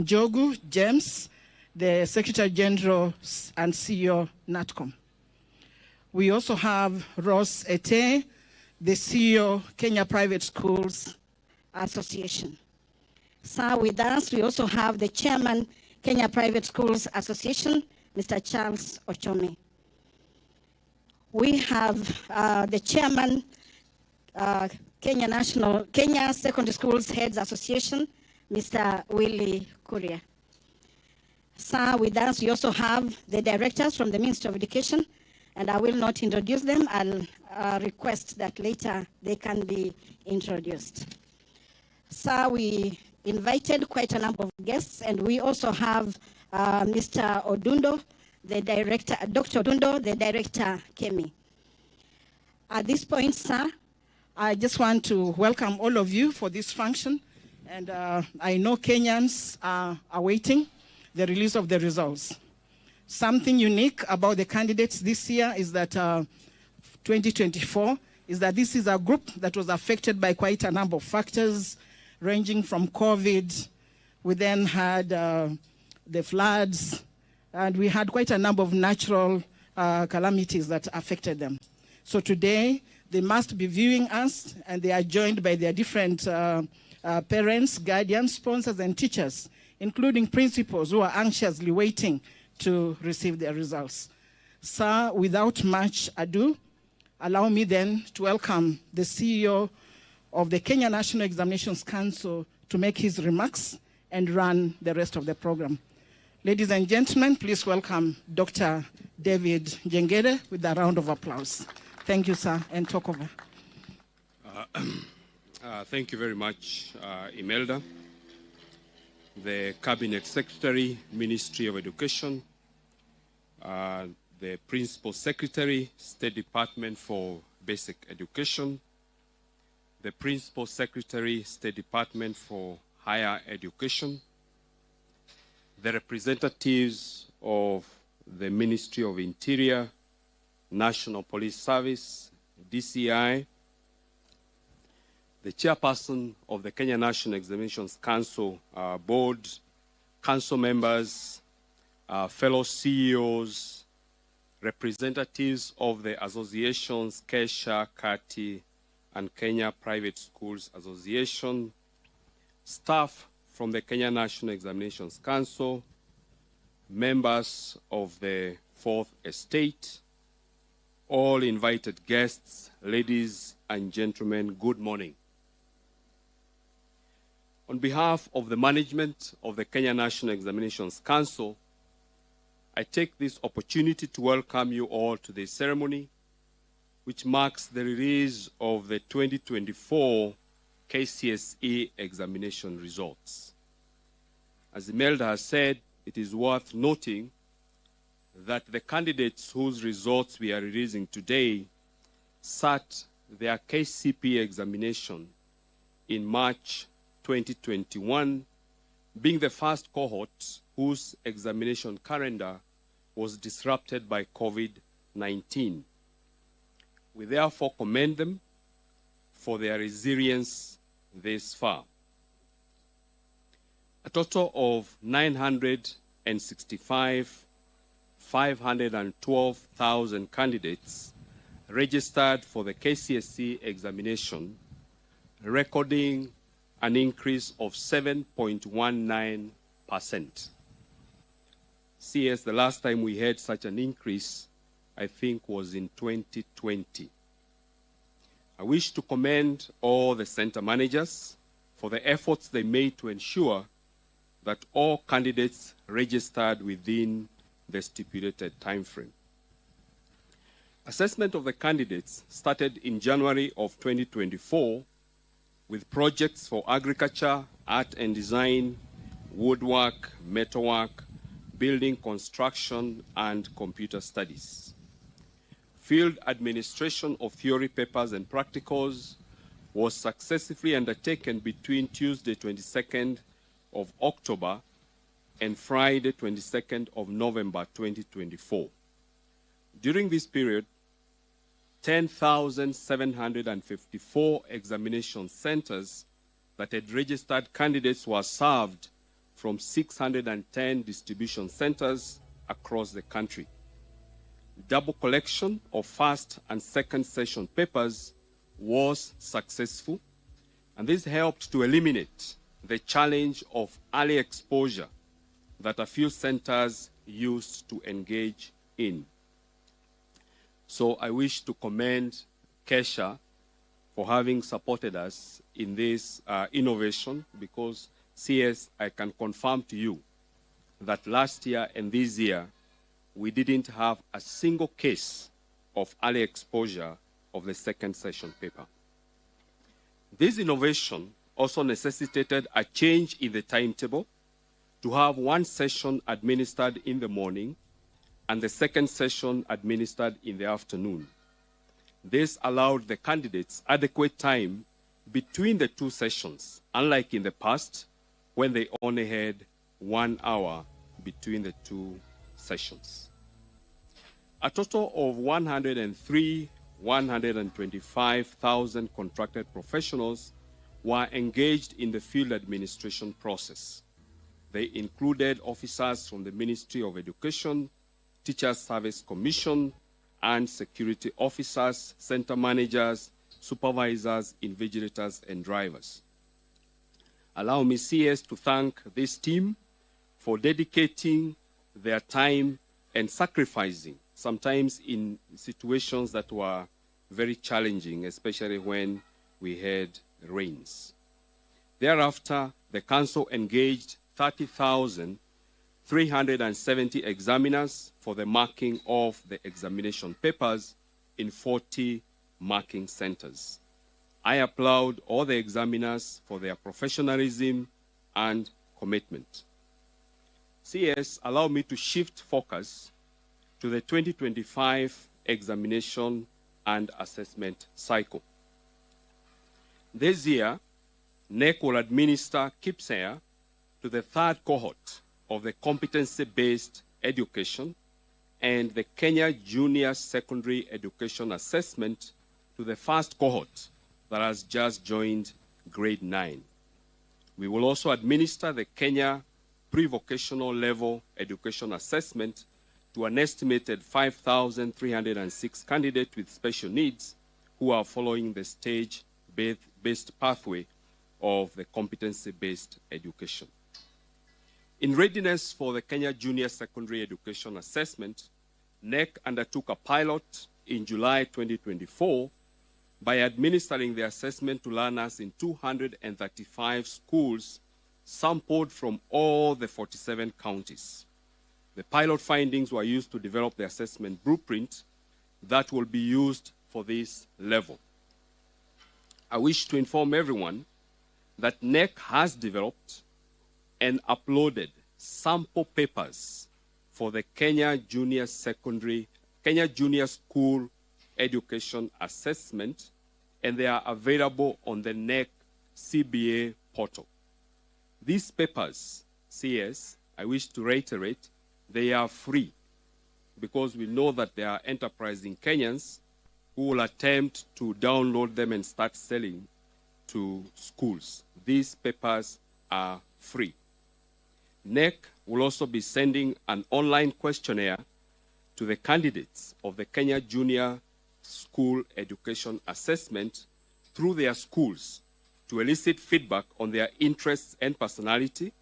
Jogu James, the Secretary General and CEO, NATCOM. We also have Ross Ete, the CEO, Kenya Private Schools Association. Sir, with us, we also have the Chairman, Kenya Private Schools Association, Mr. Charles Ochome. We have the Chairman, Kenya Secondary Schools Heads Association, Mr. Willie Kuria. Sir, with us, we also have the directors from the Ministry of Education, and I will not introduce them. I'll request that later they can be introduced. Sir, we invited quite a number of guests, and we also have Mr. Odundo, the director, Dr. Odundo, the director, Kemi. At this point, sir, I just want to welcome all of you for this function, and I know Kenyans are awaiting the release of the results. Something unique about the candidates this year is that 2024 is that this is a group that was affected by quite a number of factors, ranging from COVID. We then had the floods, and we had quite a number of natural calamities that affected them. So today, they must be viewing us, and they are joined by their different parents, guardians, sponsors, and teachers, including principals who are anxiously waiting to receive their results. Sir, without much ado, allow me then to welcome the CEO of the Kenya National Examinations Council to make his remarks and run the rest of the program. Ladies and gentlemen, please welcome Dr. David Jengede with a round of applause. Thank you, sir, and talk over. Thank you very much, Imelda, the Cabinet Secretary, Ministry of Education, the Principal Secretary, State Department for Basic Education, the Principal Secretary, State Department for Higher Education, the representatives of the Ministry of Interior, National Police Service, DCI, the chairperson of the Kenya National Examinations Council Board, council members, fellow CEOs, representatives of the associations Kcse, Kcse, and Kenya Private Schools Association, staff from the Kenya National Examinations Council, members of the Fourth Estate, all invited guests, ladies and gentlemen, good morning. On behalf of the management of the Kenya National Examinations Council, I take this opportunity to welcome you all to this ceremony, which marks the release of the 2024 Kcse examination results. As Imelda has said, it is worth noting that the candidates whose results we are releasing today sat their KCPE examination in March 2021, being the first cohort whose examination calendar was disrupted by COVID-19. We therefore commend them for their resilience this far. A total of 512,000 candidates registered for the Kcse examination, recording an increase of 7.19%. CS, the last time we had such an increase, I think, was in 2020. I wish to commend all the center managers for the efforts they made to ensure that all candidates registered within the stipulated timeframe. Assessment of the candidates started in January of 2024 with projects for agriculture, art and design, woodwork, metalwork, building construction, and computer studies. Field administration of theory papers and practicals was successfully undertaken between Tuesday 22nd of October and Friday 22nd of November 2024. During this period, 10,754 examination centers that had registered candidates were served from 610 distribution centers across the country. Double collection of first and second session papers was successful, and this helped to eliminate the challenge of early exposure that a few centers used to engage in. So I wish to commend Kcse for having supported us in this innovation, because CS, I can confirm to you that last year and this year, we didn't have a single case of early exposure of the second session paper. This innovation also necessitated a change in the timetable to have one session administered in the morning and the second session administered in the afternoon. This allowed the candidates adequate time between the two sessions, unlike in the past when they only had 1 hour between the two sessions. A total of 125,000 contracted professionals were engaged in the field administration process. They included officers from the Ministry of Education, Teachers Service Commission, and security officers, center managers, supervisors, invigilators, and drivers. Allow me, CS, to thank this team for dedicating their time and sacrificing, sometimes in situations that were very challenging, especially when we had rains. Thereafter, the Council engaged 30,370 examiners for the marking of the examination papers in 40 marking centers. I applaud all the examiners for their professionalism and commitment. CS, allow me to shift focus to the 2025 examination and assessment cycle. This year, NEC will administer Kcse to the third cohort of the competency-based education and the Kenya Junior Secondary Education Assessment to the first cohort that has just joined grade 9. We will also administer the Kenya Pre-Vocational Level Education Assessment to an estimated 5,306 candidates with special needs who are following the stage-based pathway of the competency-based education. In readiness for the Kenya Junior Secondary Education Assessment, NEC undertook a pilot in July 2024 by administering the assessment to learners in 235 schools sampled from all the 47 counties. The pilot findings were used to develop the assessment blueprint that will be used for this level. I wish to inform everyone that NEC has developed and uploaded sample papers for the Kenya Junior School Education Assessment, and they are available on the NEC CBA portal. These papers, CS, I wish to reiterate, they are free, because we know that there are enterprising Kenyans who will attempt to download them and start selling to schools. These papers are free. NEC will also be sending an online questionnaire to the candidates of the Kenya Junior School Education Assessment through their schools to elicit feedback on their interests and personality,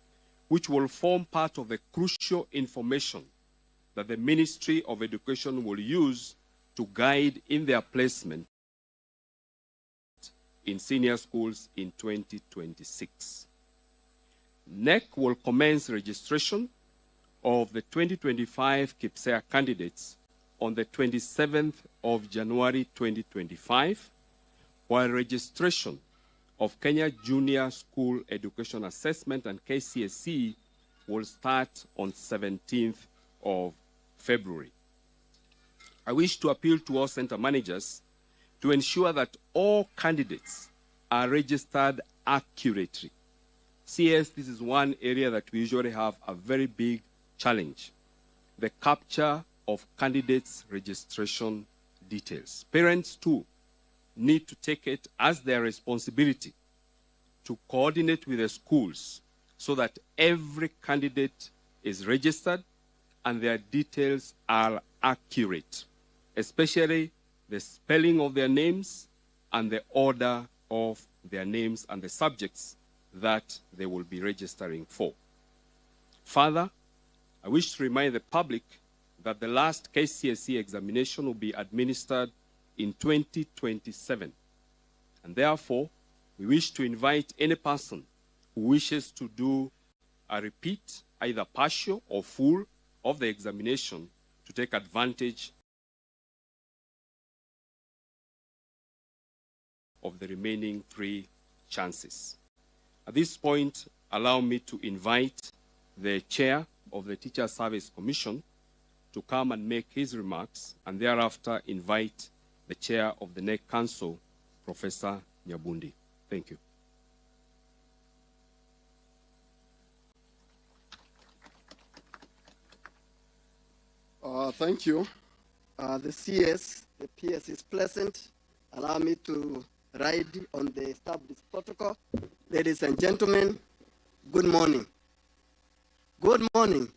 which will form part of the crucial information that the Ministry of Education will use to guide in their placement in senior schools in 2026. NEC will commence registration of the 2025 Kcse candidates on the 27th of January 2025, while registration of Kenya Junior School Education Assessment and Kcse will start on 17th of February. I wish to appeal to all center managers to ensure that all candidates are registered accurately. CS, this is one area that we usually have a very big challenge: the capture of candidates' registration details. Parents, too, need to take it as their responsibility to coordinate with the schools so that every candidate is registered and their details are accurate, especially the spelling of their names and the order of their names and the subjects that they will be registering for. Further, I wish to remind the public that the last Kcse examination will be administered in 2027. And therefore, we wish to invite any person who wishes to do a repeat, either partial or full, of the examination to take advantage of the remaining 3 chances. At this point, allow me to invite the chair of the Teacher Service Commission to come and make his remarks, and thereafter invite the chair of the NEC Council, Professor Nyabundi. Thank you. Thank you. The CS, the PS is present. Allow me to ride on the established protocol. Ladies and gentlemen, good morning. Good morning.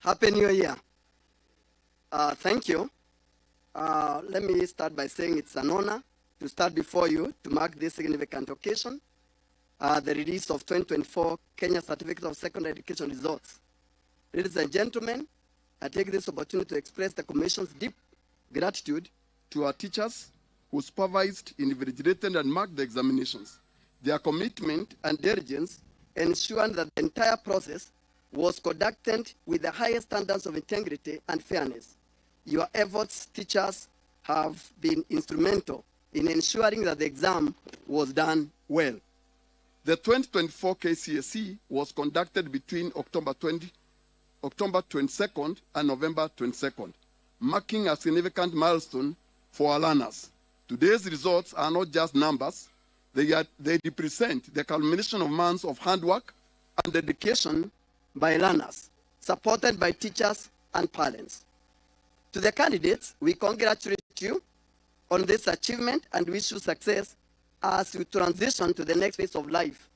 Happy New Year. Thank you. Let me start by saying it's an honor to start before you to mark this significant occasion, the release of 2024 Kenya Certificate of Secondary Education results. Ladies and gentlemen, I take this opportunity to express the Commission's deep gratitude to our teachers who supervised, invigilated, and marked the examinations. Their commitment and diligence ensured that the entire process was conducted with the highest standards of integrity and fairness. Your efforts, teachers, have been instrumental in ensuring that the exam was done well. The 2024 Kcse was conducted between October 22nd and November 22nd, marking a significant milestone for our learners. Today's results are not just numbers, they represent the culmination of months of hard work and dedication by learners, supported by teachers and parents. To the candidates, we congratulate you on this achievement and wish you success as you transition to the next phase of life.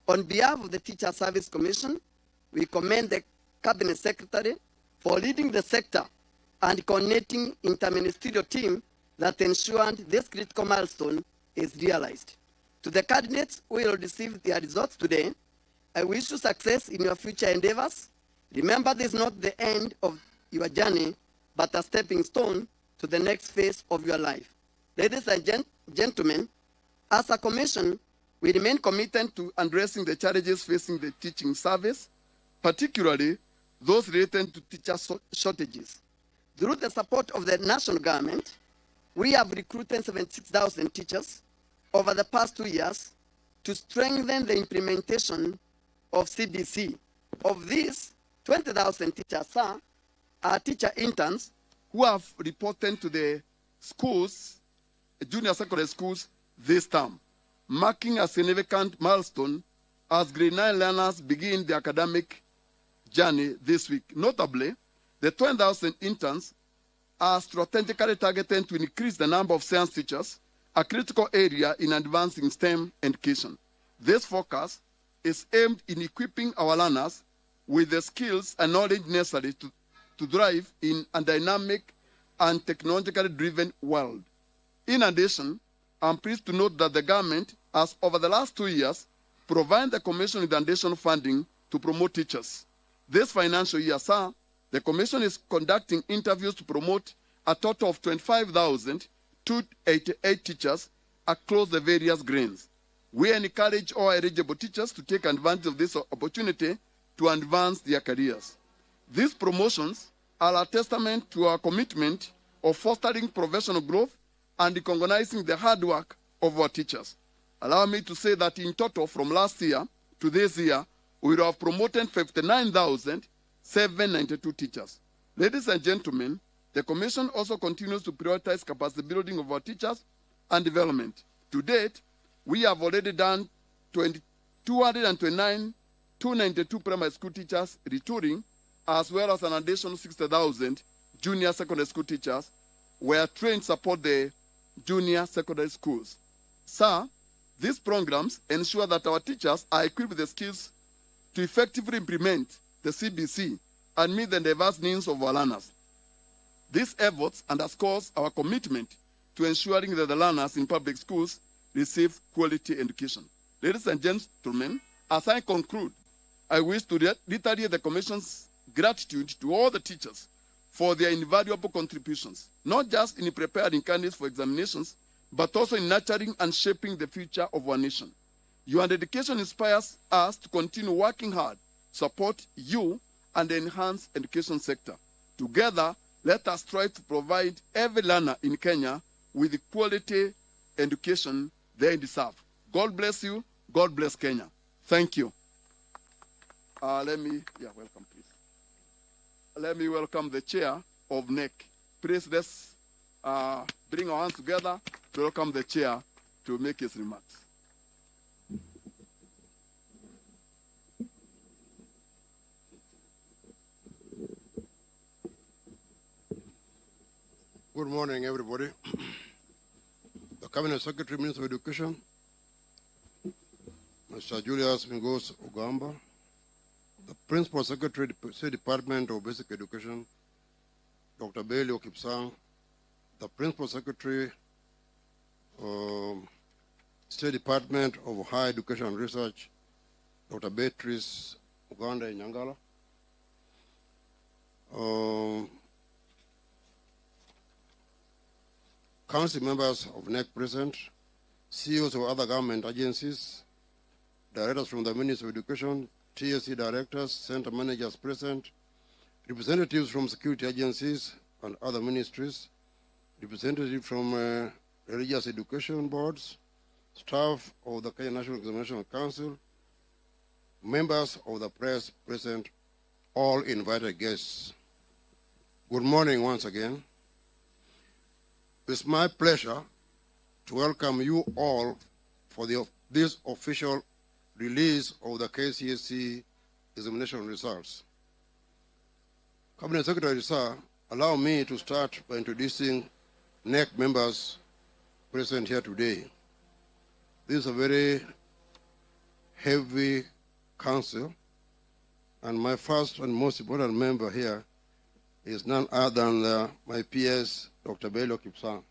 On behalf of the Teacher Service Commission, we commend the Cabinet Secretary for leading the sector and coordinating interministerial team that ensured this critical milestone is realized. To the candidates who will receive their results today, I wish you success in your future endeavors. Remember, this is not the end of your journey, but a stepping stone to the next phase of your life. Ladies and gentlemen, as a commission, we remain committed to addressing the challenges facing the teaching service, particularly those related to teacher shortages. Through the support of the national government, we have recruited 76,000 teachers over the past 2 years to strengthen the implementation of CBC. Of these, 20,000 teachers are teacher interns who have reported to the schools, junior secondary schools, this term, marking a significant milestone as grade 9 learners begin their academic journey this week. Notably, the 20,000 interns are strategically targeted to increase the number of science teachers, a critical area in advancing STEM education. This focus is aimed in equipping our learners with the skills and knowledge necessary to thrive in a dynamic and technologically driven world. In addition, I'm pleased to note that the government has, over the last 2 years, provided the Commission with additional funding to promote teachers. This financial year, the Commission is conducting interviews to promote a total of 25,288 teachers across the various grades. We encourage all eligible teachers to take advantage of this opportunity to advance their careers. These promotions are a testament to our commitment of fostering professional growth and recognizing the hard work of our teachers. Allow me to say that in total, from last year to this year, we have promoted 59,792 teachers. Ladies and gentlemen, the Commission also continues to prioritize capacity building of our teachers and development. To date, we have already done 292 primary school teachers retooling, as well as an additional 60,000 junior secondary school teachers were trained to support the junior secondary schools. These programs ensure that our teachers are equipped with the skills to effectively implement the CBC and meet the diverse needs of our learners. These efforts underscores our commitment to ensuring that the learners in public schools receive quality education. Ladies and gentlemen, as I conclude, I wish to reiterate the Commission's gratitude to all the teachers for their invaluable contributions, not just in preparing candidates for examinations, but also in nurturing and shaping the future of our nation. Your dedication inspires us to continue working hard, support you, and the enhanced education sector. Together, let us strive to provide every learner in Kenya with the quality education they deserve. God bless you. God bless Kenya. Thank you. Welcome, please. Let me welcome the chair of NEC. Please, let's bring our hands together to welcome the chair to make his remarks. Good morning, everybody. The Cabinet Secretary, Minister of Education, Mr. Julius Migosi Ogamba, the Principal Secretary, State Department of Basic Education, Dr. Kcse, the Principal Secretary, State Department of Higher Education and Research, Dr. Beatrice Uganda Nyangala, council members of NEC present, CEOs of other government agencies, directors from the Ministry of Education, TSC directors, center managers present, representatives from security agencies and other ministries, representatives from religious education boards, staff of the Kenya National Examination Council, members of the press present, all invited guests. Good morning once again. It's my pleasure to welcome you all for this official release of the Kcse examination results. Cabinet Secretary, sir, allow me to start by introducing NEC members present here today. This is a very heavy council, and my first and most important member here is none other than my PS, Dr. Kcse.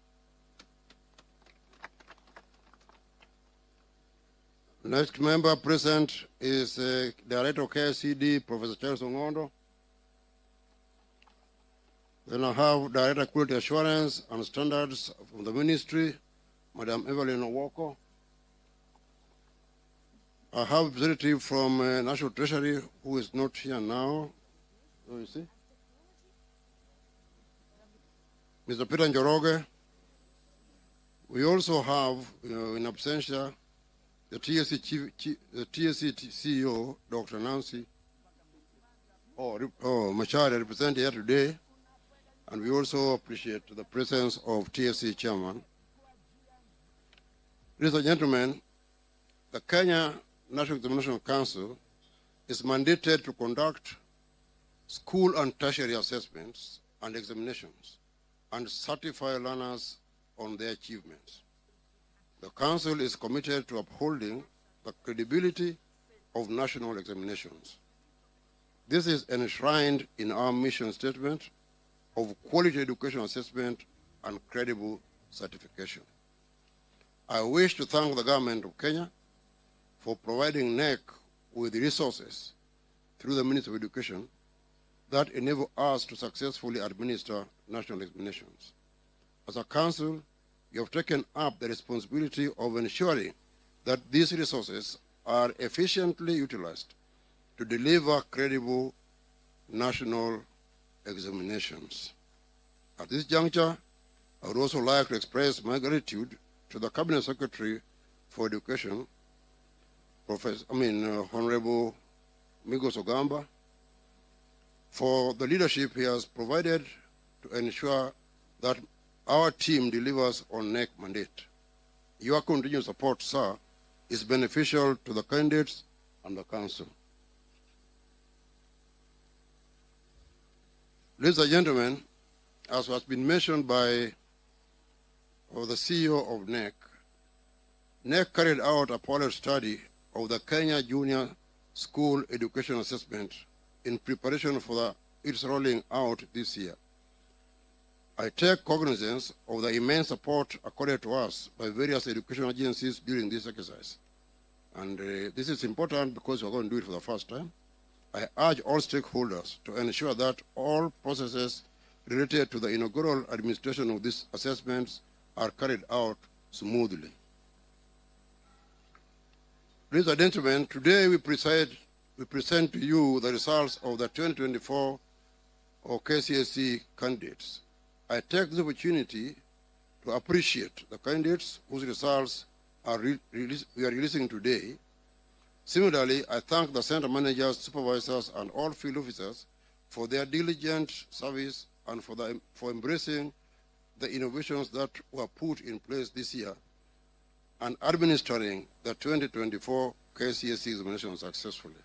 Next member present is Director of KICD, Professor Charles Ongondo. Then I have Director of Quality Assurance and Standards from the Ministry, Madam Evelyn Owoko. I have a representative from National Treasury who is not here now. Who is he? Mr. Peter Njoroge. We also have, in absentia, the TSC CEO, Dr. Nancy Machari, represented here today, and we also appreciate the presence of TSC Chairman. Ladies and gentlemen, the Kenya National Examination Council is mandated to conduct school and tertiary assessments and examinations and certify learners on their achievements. The Council is committed to upholding the credibility of national examinations. This is enshrined in our mission statement of quality education assessment and credible certification. I wish to thank the government of Kenya for providing NEC with resources through the Ministry of Education that enable us to successfully administer national examinations. As a council, you have taken up the responsibility of ensuring that these resources are efficiently utilized to deliver credible national examinations. At this juncture, I would also like to express my gratitude to the Cabinet Secretary for Education, Honorable Migosi Ogamba, for the leadership he has provided to ensure that our team delivers on NEC mandate. Your continued support, sir, is beneficial to the candidates and the council. Ladies and gentlemen, as has been mentioned by the CEO of NEC, NEC carried out a pilot study of the Kenya Junior school education assessment in preparation for its rolling out this year. I take cognizance of the immense support accorded to us by various education agencies during this exercise. And this is important because we're going to do it for the first time. I urge all stakeholders to ensure that all processes related to the inaugural administration of these assessments are carried out smoothly. Ladies and gentlemen, today we present to you the results of the 2024 Kcse candidates. I take this opportunity to appreciate the candidates whose results we are releasing today. Similarly, I thank the center managers, supervisors, and all field officers for their diligent service and for embracing the innovations that were put in place this year and administering the 2024 Kcse examination successfully.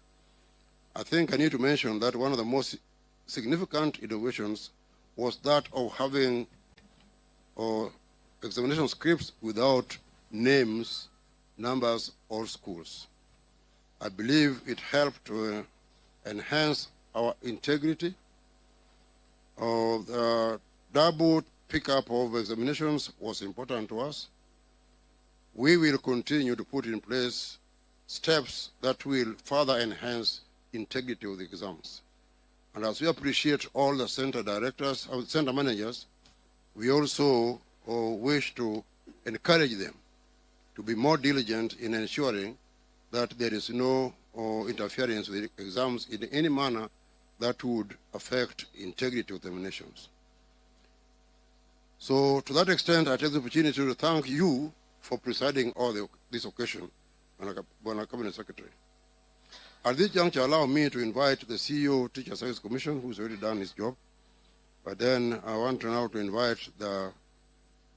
I think I need to mention that one of the most significant innovations was that of having examination scripts without names, numbers, or schools. I believe it helped to enhance our integrity. The double pickup of examinations was important to us. We will continue to put in place steps that will further enhance integrity of the exams. And as we appreciate all the center directors, center managers, we also wish to encourage them to be more diligent in ensuring that there is no interference with the exams in any manner that would affect integrity of examinations. So to that extent, I take the opportunity to thank you for presiding over this occasion, Honorable Cabinet Secretary. At this juncture, allow me to invite the CEO Teacher Service Commission, who's already done his job. But then I want now to invite the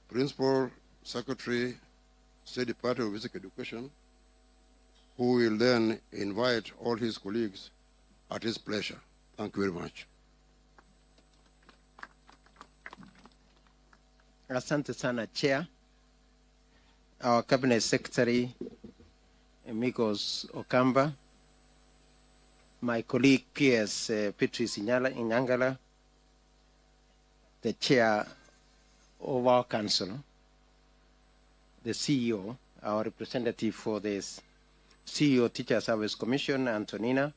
Principal Secretary, State Department of Basic Education, who will then invite all his colleagues at his pleasure. Thank you very much. Asante sana, Chair. Our Cabinet Secretary, Migosi Ogamba, my colleague Kcse Patrice Inyangala, the Chair of our Council, the CEO, our representative for this CEO Teacher Service Commission, Antonina.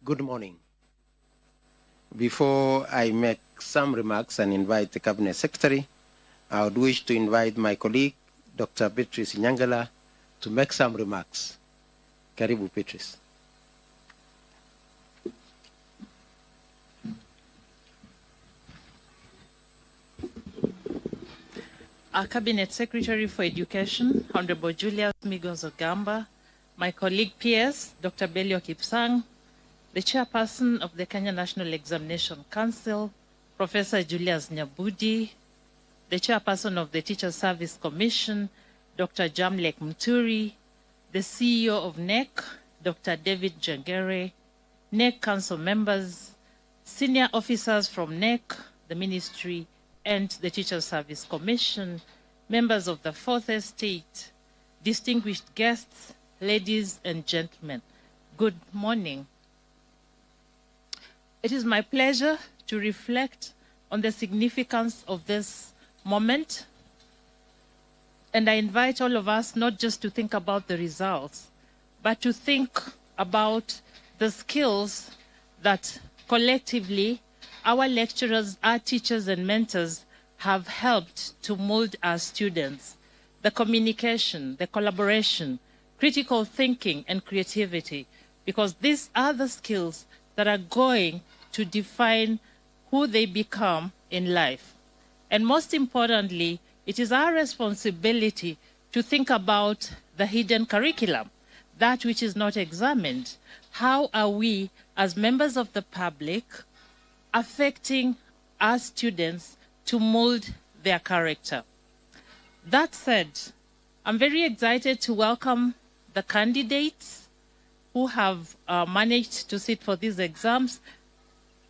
Good morning. Before I make some remarks and invite the Cabinet Secretary, I would wish to invite my colleague, Dr. Patrice Inyangala, to make some remarks. Karibu, Patrice. Our Cabinet Secretary for Education, Honorable Julius Migosi Ogamba, my colleague PS, Dr. Belio Kipsang, the Chairperson of the Kenya National Examination Council, Professor Julius Nyabudi, the Chairperson of the Teacher Service Commission, Dr. Jamlek Muturi, the CEO of NEC, Dr. David Jangere, NEC Council members, senior officers from NEC, the Ministry, and the Teacher Service Commission, members of the Fourth Estate, distinguished guests, ladies and gentlemen, good morning. It is my pleasure to reflect on the significance of this moment, and I invite all of us not just to think about the results, but to think about the skills that collectively our lecturers, our teachers and mentors have helped to mold our students. The communication, the collaboration, critical thinking and creativity, because these are the skills that are going to define who they become in life. And most importantly, it is our responsibility to think about the hidden curriculum, that which is not examined. How are we, as members of the public, affecting our students to mold their character? That said, I'm very excited to welcome the candidates who have managed to sit for these exams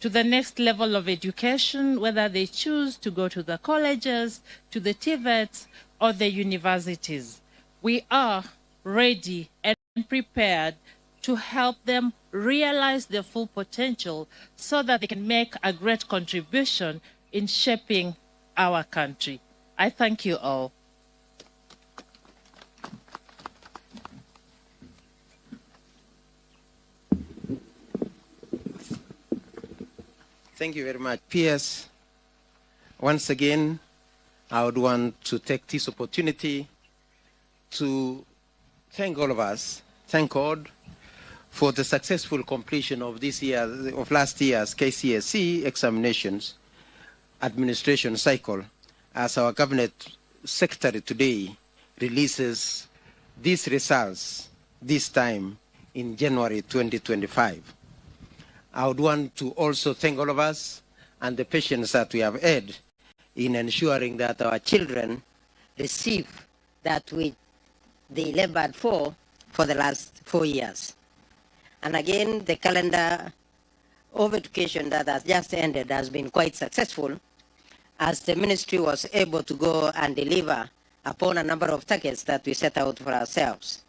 to the next level of education, whether they choose to go to the colleges, to the TVETs, or the universities. We are ready and and prepared to help them realize their full potential so that they can make a great contribution in shaping our country. I thank you all. Thank you very much, PS. Once again, I would want to take this opportunity to thank all of us, thank God for the successful completion of last year's Kcse examinations administration cycle, as our cabinet secretary today releases these results this time in January 2025. I would want to also thank all of us and the patience that we have had in ensuring that our children receive that which they labored for the last 4 years. And again, the calendar of education that has just ended has been quite successful, as the ministry was able to go and deliver upon a number of targets that we set out for ourselves.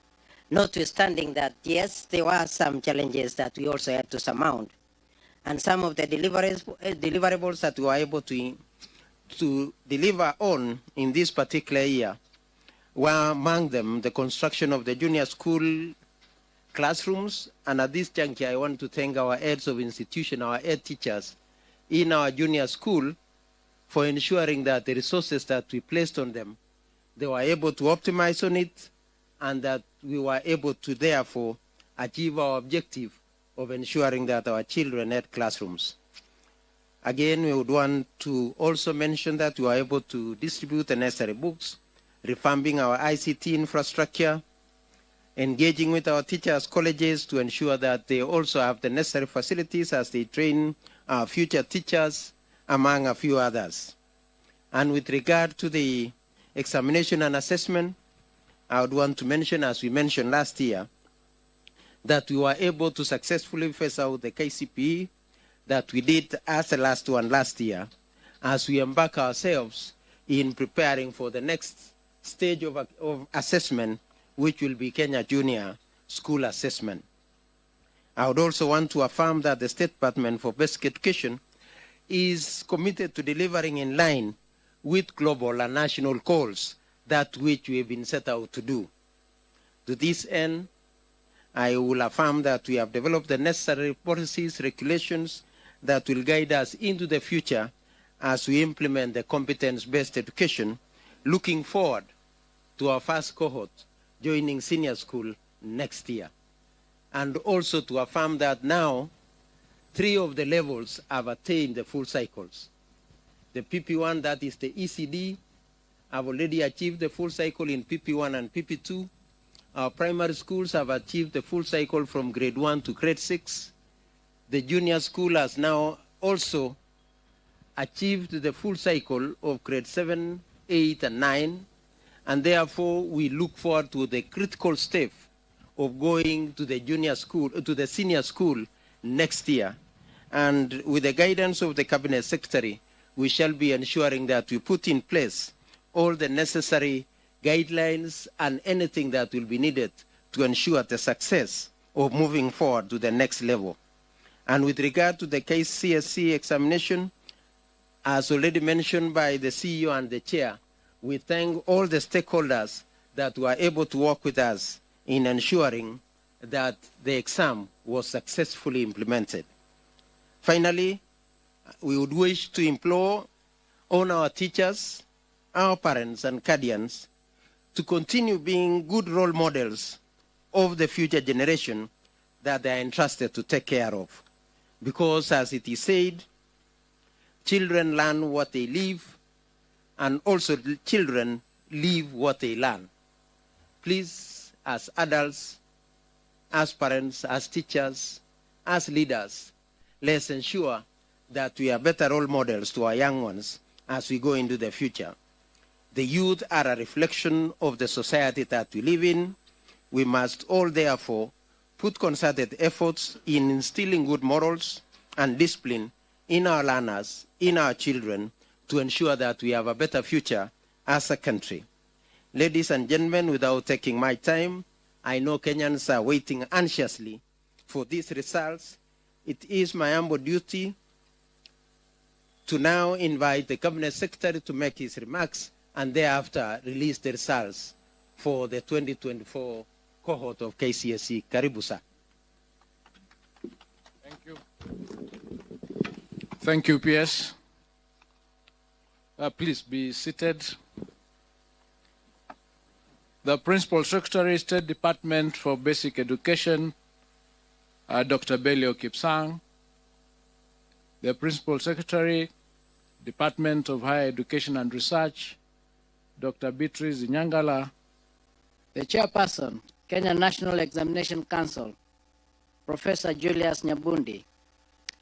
Notwithstanding that, yes, there were some challenges that we also had to surmount. And some of the deliverables that we were able to deliver on in this particular year were among them the construction of the junior school classrooms. And at this juncture, I want to thank our heads of institution, our head teachers in our junior school for ensuring that the resources that we placed on them, they were able to optimize on it, and that we were able to therefore achieve our objective of ensuring that our children had classrooms. Again, we would want to also mention that we were able to distribute the necessary books, revamping our ICT infrastructure, engaging with our teachers' colleges to ensure that they also have the necessary facilities as they train our future teachers, among a few others. And with regard to the examination and assessment, I would want to mention, as we mentioned last year, that we were able to successfully phase out the KCPE that we did as the last one last year, as we embark ourselves in preparing for the next stage of assessment, which will be Kenya Junior School Assessment. I would also want to affirm that the State Department for Basic Education is committed to delivering in line with global and national goals, that which we have been set out to do. To this end, I will affirm that we have developed the necessary policies, regulations that will guide us into the future as we implement the competence-based education, looking forward to our first cohort joining senior school next year. And also to affirm that now 3 of the levels have attained the full cycles. The PP1, that is the ECD, have already achieved the full cycle in PP1 and PP2. Our primary schools have achieved the full cycle from grade 1 to grade 6. The junior school has now also achieved the full cycle of grade 7, 8, and 9. And therefore, we look forward to the critical step of going to the junior school, to the senior school next year. And with the guidance of the Cabinet Secretary, we shall be ensuring that we put in place all the necessary guidelines and anything that will be needed to ensure the success of moving forward to the next level. And with regard to the Kcse examination, as already mentioned by the CEO and the Chair, we thank all the stakeholders that were able to work with us in ensuring that the exam was successfully implemented. Finally, we would wish to implore on our teachers, our parents and guardians to continue being good role models of the future generation that they are entrusted to take care of. Because as it is said, children learn what they live, and also children live what they learn. Please, as adults, as parents, as teachers, as leaders, let's ensure that we are better role models to our young ones as we go into the future. The youth are a reflection of the society that we live in. We must all therefore put concerted efforts in instilling good morals and discipline in our learners, in our children, to ensure that we have a better future as a country. Ladies and gentlemen, without taking my time, I know Kenyans are waiting anxiously for these results. It is my humble duty to now invite the Cabinet Secretary to make his remarks and thereafter release the results for the 2024 cohort of KCSE. Karibu, sir. Thank you. Thank you, PS. Please be seated. The Principal Secretary, State Department for Basic Education, Dr. Belio Kipsang. The Principal Secretary, Department of Higher Education and Research, Dr. Beatrice Nyangala. The Chairperson, Kenya National Examination Council, Professor Julius Nyabundi.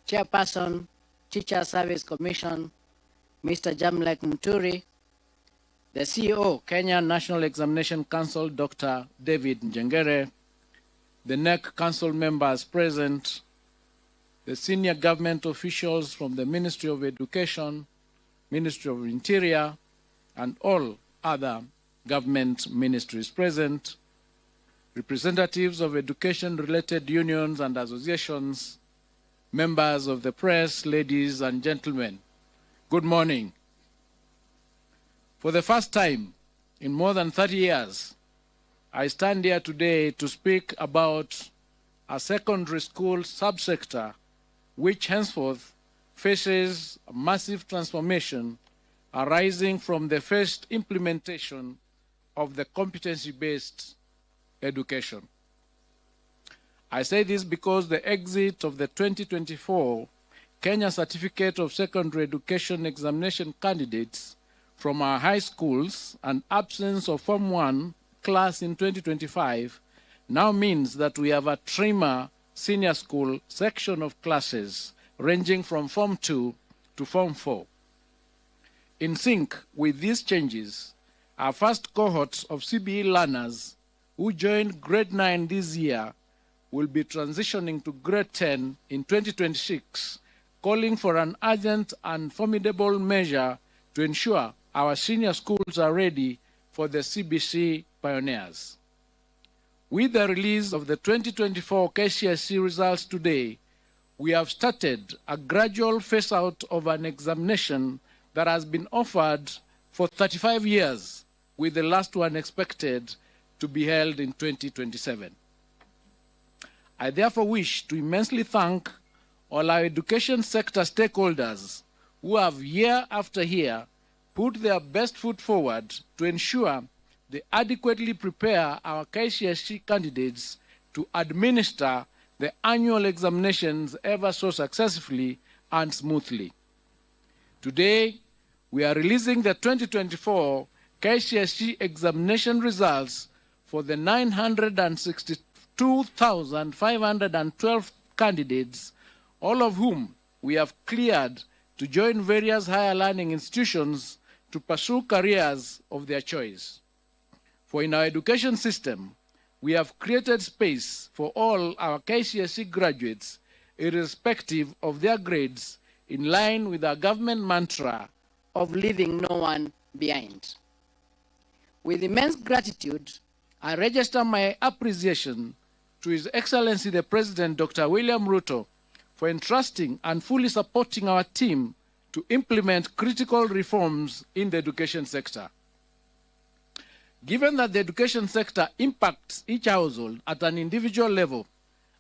Chairperson, Teacher Service Commission, Mr. Jamlek Muturi. The CEO, Kenya National Examination Council, Dr. David Njengere. The NEC Council members present, the senior government officials from the Ministry of Education, Ministry of Interior, and all other government ministries present, representatives of education-related unions and associations, members of the press, ladies and gentlemen, good morning. For the first time in more than 30 years, I stand here today to speak about a secondary school subsector which henceforth faces a massive transformation arising from the first implementation of the competency-based education. I say this because the exit of the 2024 Kenya Certificate of Secondary Education examination candidates from our high schools and absence of Form 1 class in 2025 now means that we have a trimmer senior school section of classes ranging from Form 2 to Form 4. In sync with these changes, our first cohort of CBE learners who joined grade 9 this year will be transitioning to grade 10 in 2026, calling for an urgent and formidable measure to ensure our senior schools are ready for the CBC pioneers. With the release of the 2024 Kcse results today, we have started a gradual phase-out of an examination that has been offered for 35 years, with the last one expected to be held in 2027. I therefore wish to immensely thank all our education sector stakeholders who have year after year put their best foot forward to ensure they adequately prepare our Kcse candidates to administer the annual examinations ever so successfully and smoothly. Today, we are releasing the 2024 Kcse examination results for the 962,512 candidates, all of whom we have cleared to join various higher learning institutions to pursue careers of their choice. For in our education system, we have created space for all our Kcse graduates, irrespective of their grades, in line with our government mantra of leaving no one behind. With immense gratitude, I register my appreciation to His Excellency the President, Dr. William Ruto, for entrusting and fully supporting our team to implement critical reforms in the education sector. Given that the education sector impacts each household at an individual level,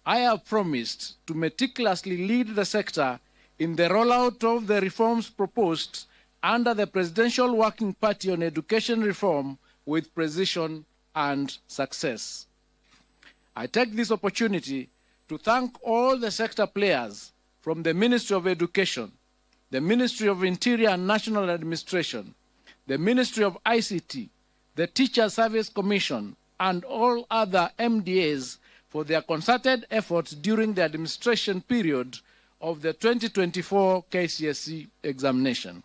I have promised to meticulously lead the sector in the rollout of the reforms proposed under the Presidential Working Party on Education Reform with precision and success. I take this opportunity to thank all the sector players from the Ministry of Education, the Ministry of Interior and National Administration, the Ministry of ICT, the Teacher Service Commission, and all other MDAs for their concerted efforts during the administration period of the 2024 Kcse examination.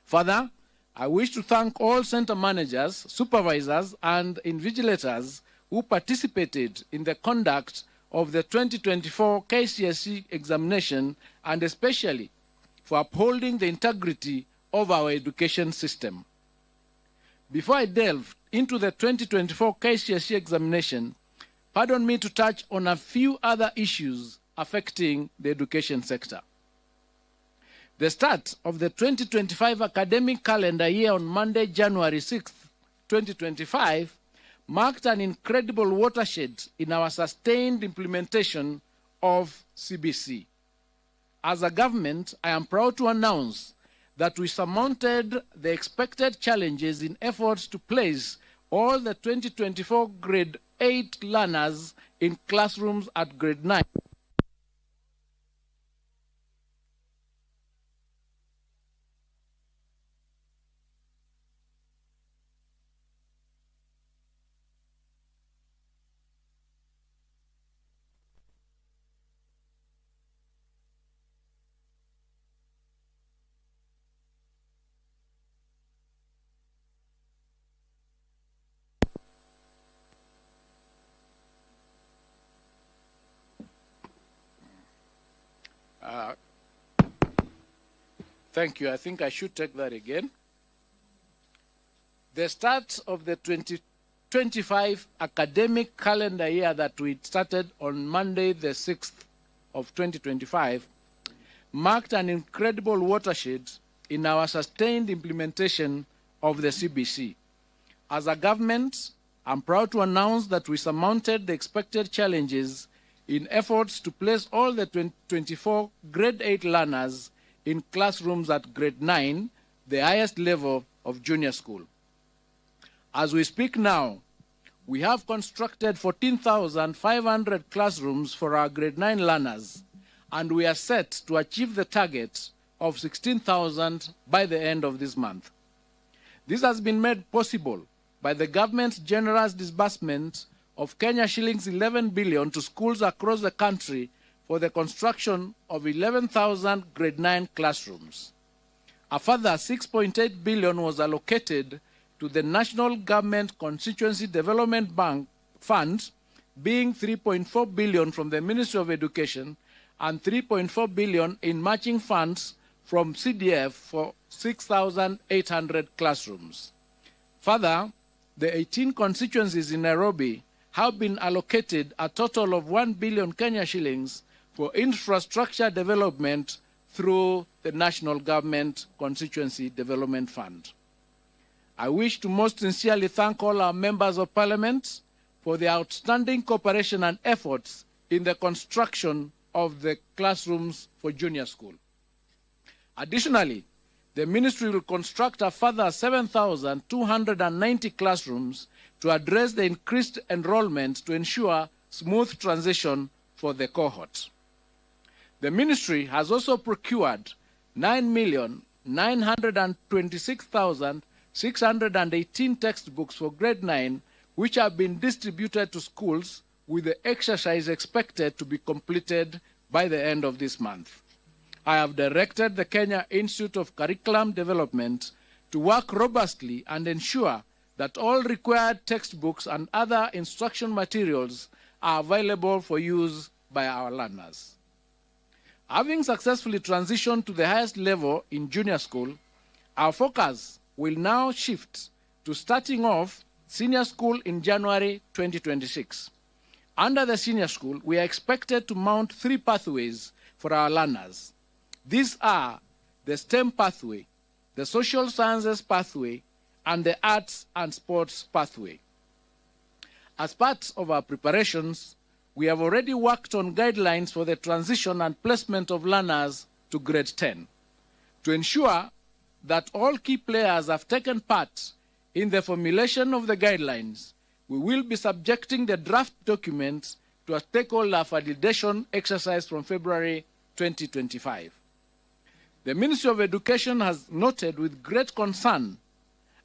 Further, I wish to thank all center managers, supervisors, and invigilators who participated in the conduct of the 2024 Kcse examination, and especially for upholding the integrity of our education system. Before I delve into the 2024 Kcse examination, pardon me to touch on a few other issues affecting the education sector. The start of the 2025 academic calendar year on Monday, January 6, 2025, marked an incredible watershed in our sustained implementation of CBC. As a government, I am proud to announce that we surmounted the expected challenges in efforts to place all the 2024 grade 8 learners in classrooms at grade 9. Thank you. I think I should take that again. The start of the 2025 academic calendar year that we started on Monday, the 6th of 2025, marked an incredible watershed in our sustained implementation of the CBC. As a government, I'm proud to announce that we surmounted the expected challenges in efforts to place all the 2024 grade 8 learners in classrooms at grade 9, the highest level of junior school. As we speak now, we have constructed 14,500 classrooms for our grade 9 learners, and we are set to achieve the target of 16,000 by the end of this month. This has been made possible by the government's generous disbursement of Kenya shillings 11 billion to schools across the country for the construction of 11,000 grade 9 classrooms. A further 6.8 billion was allocated to the National Government Constituency Development Bank Fund, being 3.4 billion from the Ministry of Education and 3.4 billion in matching funds from CDF for 6,800 classrooms. Further, the 18 constituencies in Nairobi have been allocated a total of 1 billion Kenya shillings for infrastructure development through the National Government Constituency Development Fund. I wish to most sincerely thank all our members of Parliament for their outstanding cooperation and efforts in the construction of the classrooms for junior school. Additionally, the Ministry will construct a further 7,290 classrooms to address the increased enrollment to ensure smooth transition for the cohort. The Ministry has also procured 9,926,618 textbooks for grade 9, which have been distributed to schools, with the exercise expected to be completed by the end of this month. I have directed the Kenya Institute of Curriculum Development to work robustly and ensure that all required textbooks and other instruction materials are available for use by our learners. Having successfully transitioned to the highest level in junior school, our focus will now shift to starting off senior school in January 2026. Under the senior school, we are expected to mount 3 pathways for our learners. These are the STEM pathway, the social sciences pathway, and the arts and sports pathway. As part of our preparations, we have already worked on guidelines for the transition and placement of learners to grade 10. To ensure that all key players have taken part in the formulation of the guidelines, we will be subjecting the draft documents to a stakeholder validation exercise from February 2025. The Ministry of Education has noted with great concern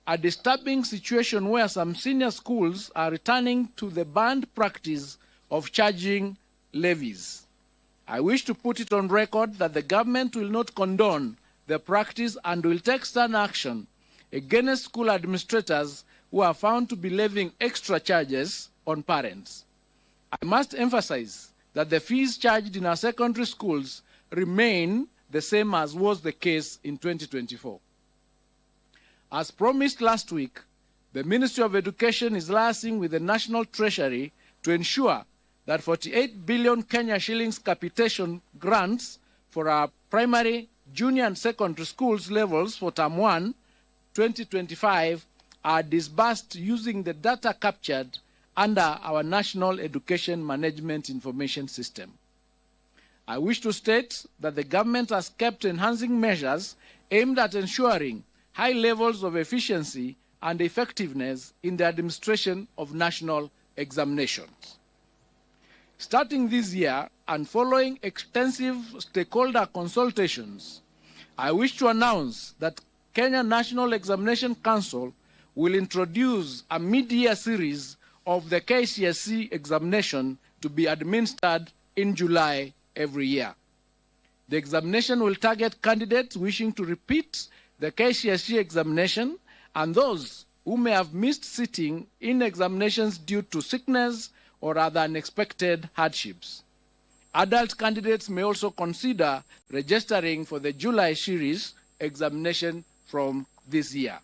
a disturbing situation where some senior schools are returning to the banned practice of charging levies. I wish to put it on record that the government will not condone the practice and will take stern action against school administrators who are found to be levying extra charges on parents. I must emphasize that the fees charged in our secondary schools remain the same as was the case in 2024. As promised last week, The Ministry of Education is liaising with the National Treasury to ensure that 48 billion Kenya shillings capitation grants for our primary, junior and secondary schools levels for term 1, 2025 are disbursed using the data captured under our National Education Management Information System. I wish to state that the government has kept enhancing measures aimed at ensuring high levels of efficiency and effectiveness in the administration of national examinations. Starting this year and following extensive stakeholder consultations, I wish to announce that Kenya National Examination Council will introduce a mid-year series of the Kcse examination to be administered in July every year. The examination will target candidates wishing to repeat the Kcse examination and those who may have missed sitting in examinations due to sickness or other unexpected hardships. Adult candidates may also consider registering for the July series examination from this year.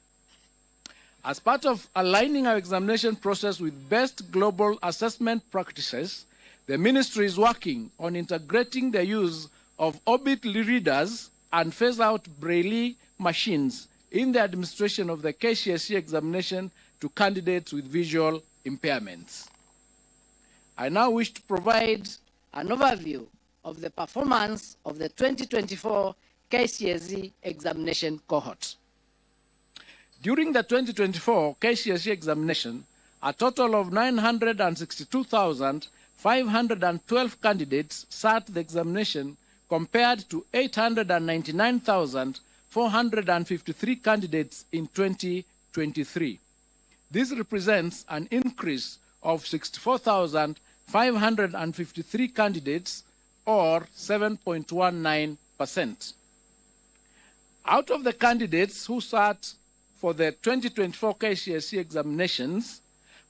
As part of aligning our examination process with best global assessment practices, the Ministry is working on integrating the use of orbit readers and phase out Braille machines in the administration of the Kcse examination to candidates with visual impairments. I now wish to provide An overview of the performance of the 2024 Kcse examination cohort. During the 2024 Kcse examination, a total of 962,512 candidates sat the examination compared to 899,453 candidates in 2023. This represents an increase of 64,553 candidates, or 7.19%. Out of the candidates who sat for the 2024 Kcse examinations,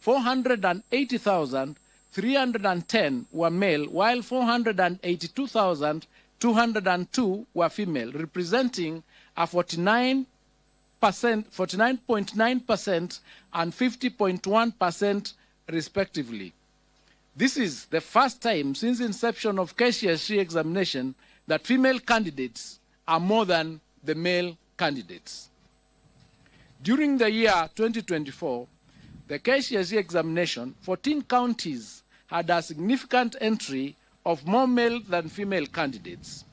480,310 were male, while 482,202 were female, representing a 49.9% and 50.1% respectively. This is the first time since inception of Kcse examination that female candidates are more than the male candidates. During the year 2024, the Kcse examination, 14 counties had a significant entry of more male than female candidates.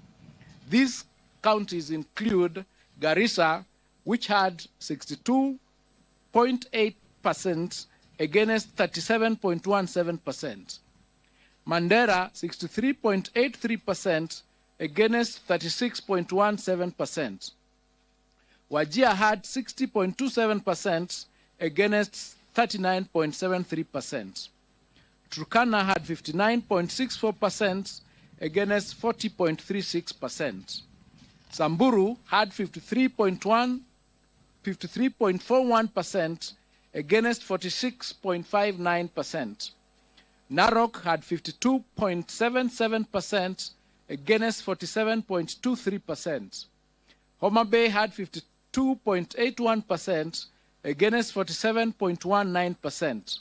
These counties include Garissa, which had 62.8% against 37.17%. Mandera, 63.83% against 36.17%. Wajir had 60.27% against 39.73%. Turkana had 59.64% against 40.36%. Samburu had 53.41% against 46.59%. Narok had 52.77% against 47.23%. Homa Bay had 52.81% against 47.19%.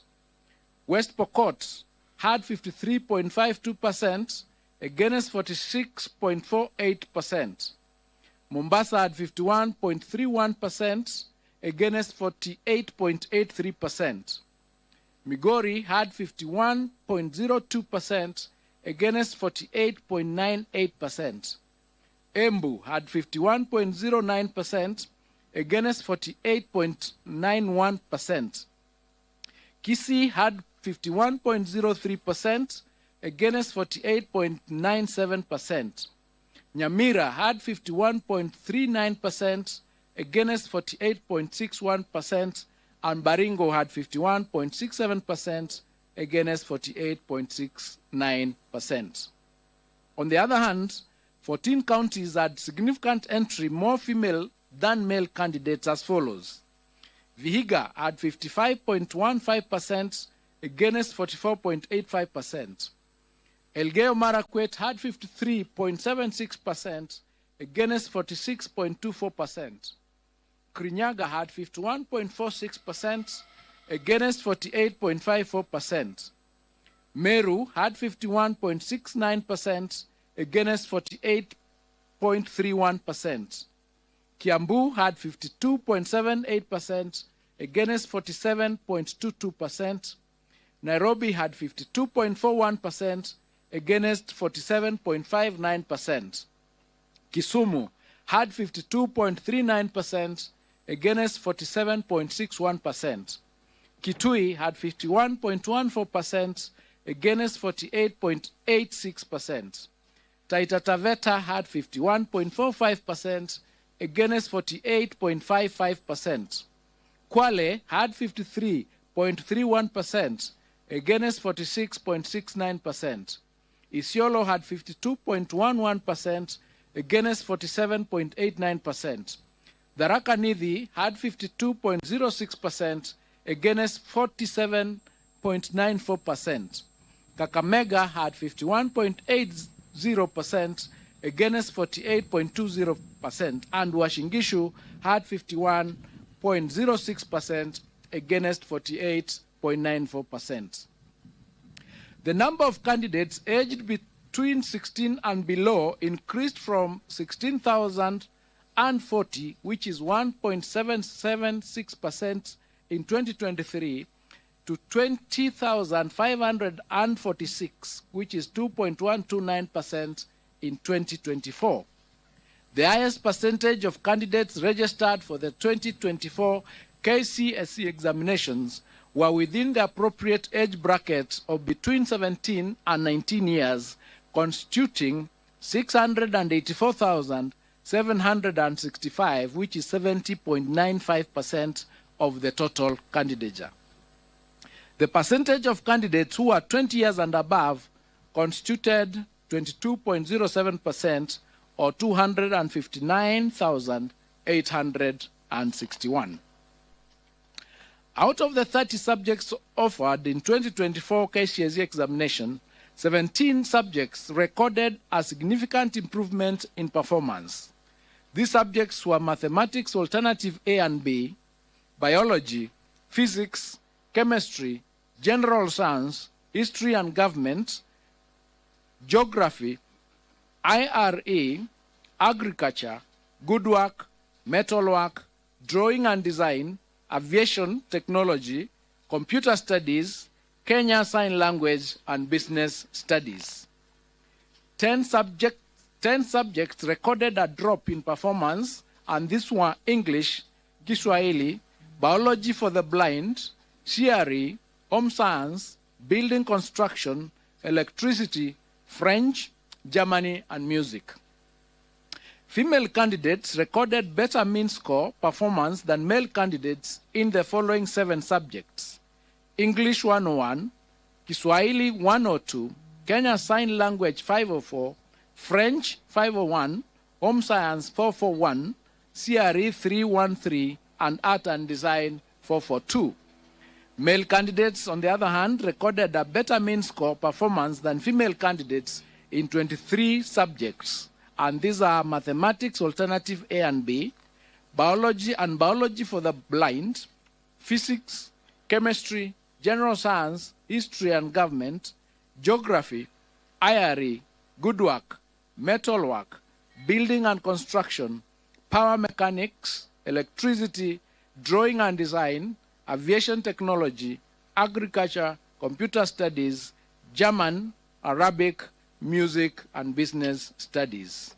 West Pokot had 53.52% against 46.48%. Mombasa had 51.31% against 48.83%. Migori had 51.02% against 48.98%. Embu had 51.09% against 48.91%. Kcse had 51.03% against 48.97%. Nyamira had 51.39% against 48.61%, and Baringo had 51.67% against 48.69%. On the other hand, 14 counties had significant entry more female than male candidates as follows. Vihiga had 55.15% against 44.85%. Elgeyo Marakwet had 53.76% against 46.24%. Kirinyaga had 51.46% against 48.54%. Meru had 51.69% against 48.31%. Kiambu had 52.78% against 47.22%. Nairobi had 52.41% against 47.59%. Kisumu had 52.39% against 47.61%. Kitui had 51.14% against 48.86%. Taita Taveta had 51.45% against 48.55%. Kwale had 53.31% against 46.69%. Isiolo had 52.11% against 47.89%. Tharaka Nithi had 52.06% against 47.94%. Kakamega had 51.80% against 48.20%, and Washingishu had 51.06% against 48.94%. The number of candidates aged between 16 and below increased from 16,040, which is 1.776% in 2023, to 20,546, which is 2.129% in 2024. The highest percentage of candidates registered for the 2024 Kcse examinations were within the appropriate age bracket of between 17 and 19 years, constituting 684,765, which is 70.95% of the total candidature. The percentage of candidates who are 20 years and above constituted 22.07%, or 259,861. Out of the 30 subjects offered in 2024 Kcse examination, 17 subjects recorded a significant improvement in performance. These subjects were mathematics alternative A and B, biology, physics, chemistry, general science, history and government, geography, IRE, agriculture, woodwork, metalwork, drawing and design, aviation technology, computer studies, Kenya Sign Language, and business studies. 10 subjects recorded a drop in performance, and these were English, Kiswahili, biology for the blind, CRE, home science, building construction, electricity, French, Germany, and music. Female candidates recorded better mean score performance than male candidates in the following 7 subjects: English 101, Kiswahili 102, Kenya Sign Language 504, French 501, Home Science 441, CRE 313, and Art and Design 442. Male candidates, on the other hand, recorded a better mean score performance than female candidates in 23 subjects, and these are mathematics alternative A and B, biology and biology for the blind, physics, chemistry, general science, history and government, geography, IRE, woodwork, metalwork, building and construction, power mechanics, electricity, drawing and design, aviation technology, agriculture, computer studies, German, Arabic, music, and business studies.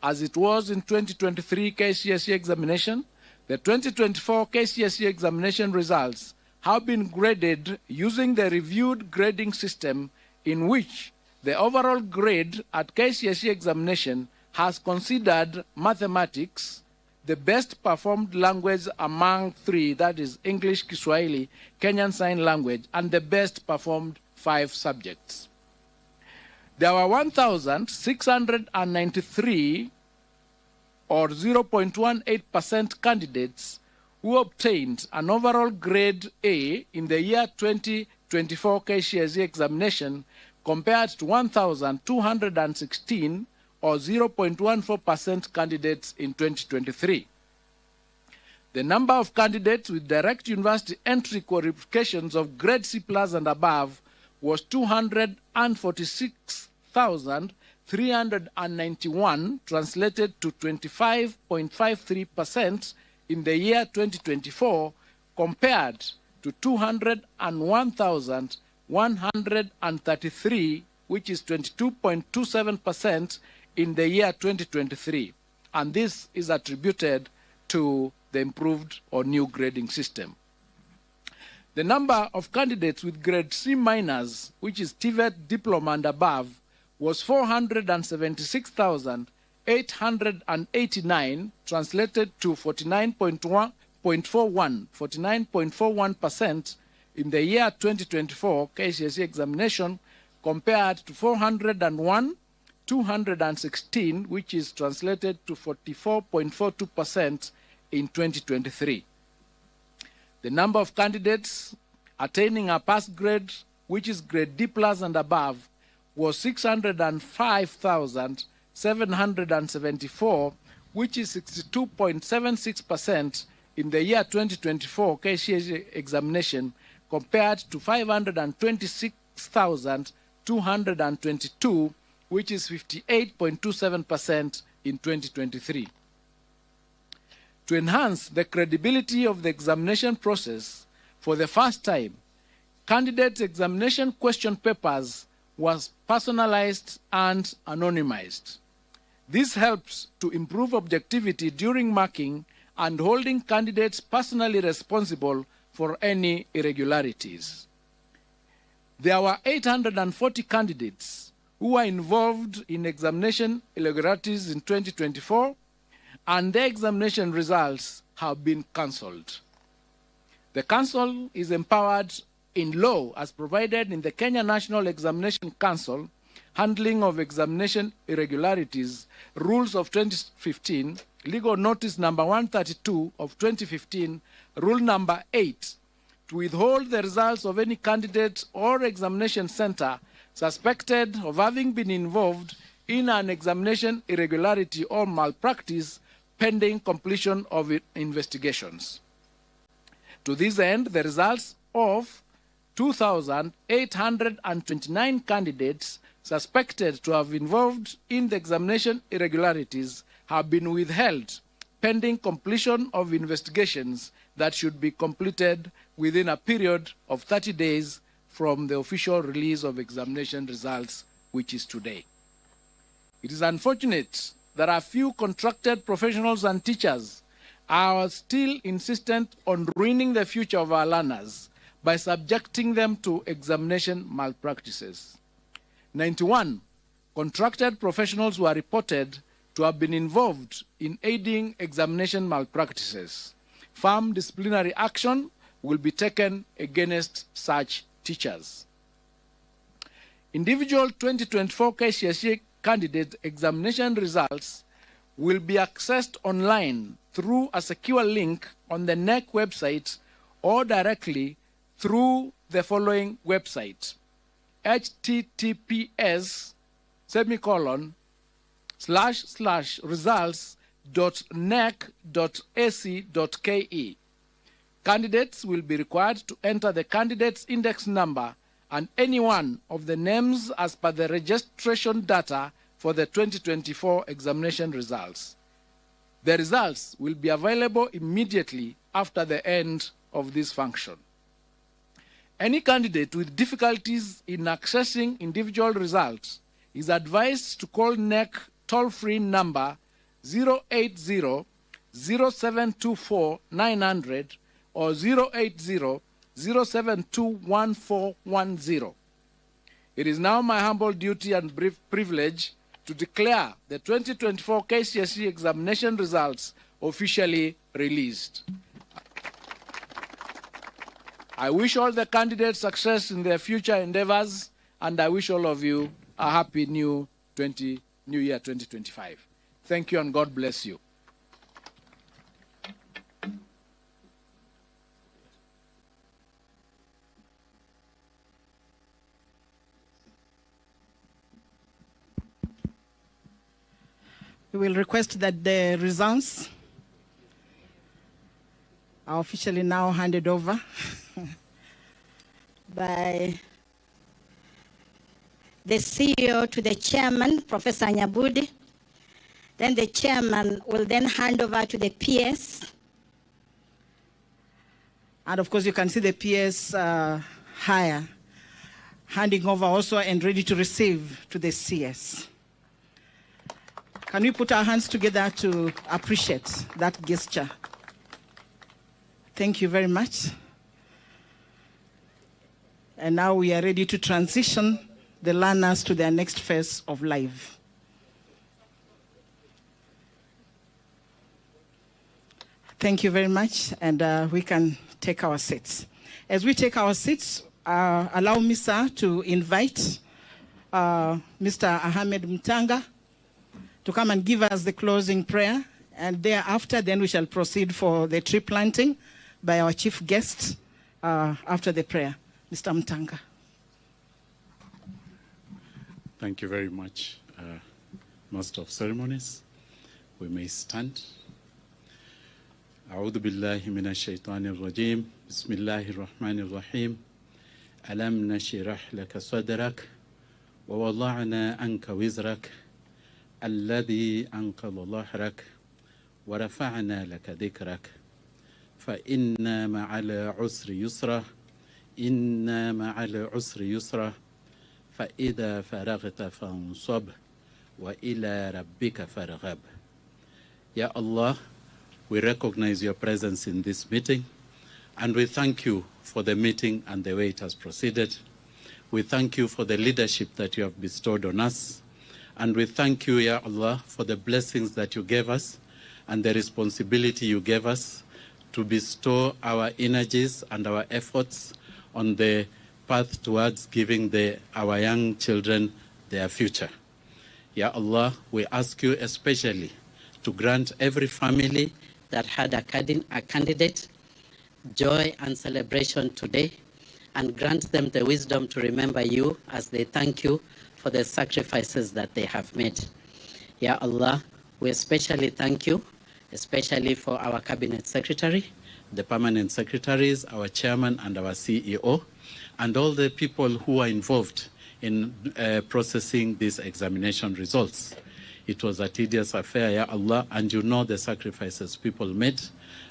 As it was in 2023 Kcse examination, the 2024 Kcse examination results have been graded using the reviewed grading system, in which the overall grade at Kcse examination has considered mathematics the best performed language among 3, that is English, Kiswahili, Kenyan Sign Language, and the best performed 5 subjects. There were 1,693, or 0.18% candidates who obtained an overall grade A in the year 2024 Kcse examination, compared to 1,216, or 0.14% candidates in 2023. The number of candidates with direct university entry qualifications of grade C+ and above was 246,391, translated to 25.53% in the year 2024, compared to 201,133, which is 22.27% in the year 2023. And this is attributed to the improved or new grading system. The number of candidates with grade C-, which is TVET diploma and above, was 476,889, translated to 49.41% in the year 2024 Kcse examination, compared to 401,216, which is translated to 44.42% in 2023. The number of candidates attaining a pass grade, which is grade D+ and above, was 605,774, which is 62.76% in the year 2024 Kcse examination, compared to 526,222, which is 58.27% in 2023. To enhance the credibility of the examination process, for the first time, candidates' examination question papers was personalized and anonymized. This helps to improve objectivity during marking and holding candidates personally responsible for any irregularities. There were 840 candidates who were involved in examination irregularities in 2024, and their examination results have been cancelled. The Council is empowered in law as provided in the Kenya National Examination Council, Handling of Examination Irregularities, Rules of 2015, Legal Notice number 132 of 2015, Rule number 8, to withhold the results of any candidate or examination center suspected of having been involved in an examination irregularity or malpractice pending completion of investigations. To this end, the results of 2,829 candidates suspected to have involved in the examination irregularities have been withheld pending completion of investigations that should be completed within a period of 30 days from the official release of examination results, which is today. It is unfortunate that a few contracted professionals and teachers are still insistent on ruining the future of our learners by subjecting them to examination malpractices. 91 contracted professionals were reported to have been involved in aiding examination malpractices. Firm disciplinary action will be taken against such teachers. Individual 2024 Kcse candidate examination results will be accessed online through a secure link on the NEC website or directly through the following website: https://results.nec.ac.ke. Candidates will be required to enter the candidate's index number and any one of the names as per the registration data for the 2024 examination results. The results will be available immediately after the end of this function. Any candidate with difficulties in accessing individual results is advised to call NEC toll-free number 080-0724-900 or 080-072-1410. It is now my humble duty and privilege to declare the 2024 Kcse examination results officially released. I wish all the candidates success in their future endeavors, and I wish all of you a happy new year 2025. Thank you and God bless you. We will request that the results are officially now handed over by the CEO to the chairman, Professor Nyabudi. Then the chairman will then hand over to the PS. And of course, you can see the PS higher, handing over also and ready to receive to the CS. Can we put our hands together to appreciate that gesture? Thank you very much. And now we are ready to transition the learners to their next phase of life. Thank you very much, and we can take our seats. As we take our seats, allow me, sir, to invite Mr. Ahmed Mtanga to come and give us the closing prayer, and thereafter, then we shall proceed for the tree planting by our chief guest after the prayer. Mr. Mtanga. Thank you very much, Master of Ceremonies. We may stand. أعوذ بالله من الشيطان الرجيم بسم الله الرحمن الرحيم ألم نشرح لك صدرك ووضعنا عنك وزرك الذي أنقض ظهرك ورفعنا لك ذكرك فإن مع العسر يسرا إن مع العسر يسرا فإذا فرغت فانصب وإلى ربك فارغب. Ya Allah, we recognize your presence in this meeting, and we thank you for the meeting and the way it has proceeded. We thank you for the leadership that you have bestowed on us, and we thank you, Ya Allah, for the blessings that you gave us and the responsibility you gave us to bestow our energies and our efforts on the path towards giving our young children their future. Ya Allah, we ask you especially to grant every family that had a candidate joy and celebration today, and grant them the wisdom to remember you as they thank you for the sacrifices that they have made. Ya Allah, we especially thank you, especially for our cabinet secretary, the permanent secretaries, our chairman and our CEO, and all the people who are involved in processing these examination results. It was a tedious affair, Ya Allah, and you know the sacrifices people made,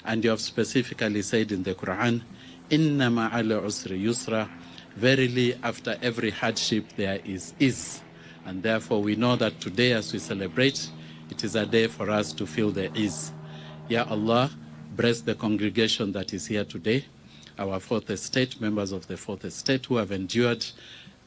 and you have specifically said in the Quran, Inna ma'al usri yusra, verily after every hardship there is ease. And therefore we know that today as we celebrate, it is a day for us to feel the ease. Ya Allah, bless the congregation that is here today, our fourth estate, members of the fourth estate who have endured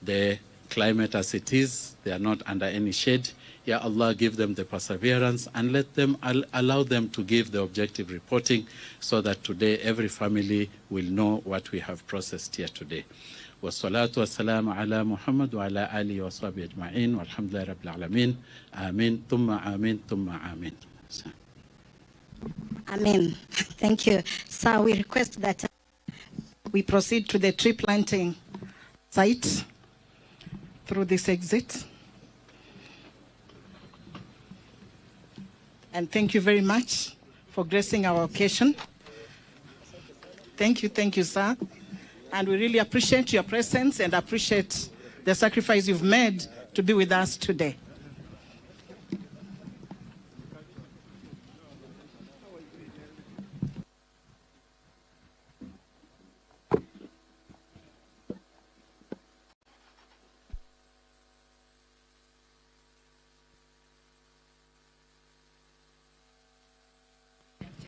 the climate as it is. They are not under any shade. Ya Allah, give them the perseverance and let them allow them to give the objective reporting so that today every family will know what we have processed here today. Wassalatu wassalamu ala Muhammad wa ala alihi wa sahbihi ajma'in walhamdulillahi rabbil alamin. Amin, thumma amin, thumma amin. Amen. Thank you. Sir, we request that we proceed to the tree planting site through this exit. And thank you very much for gracing our occasion. Thank you, sir. And we really appreciate your presence and appreciate the sacrifice you've made to be with us today.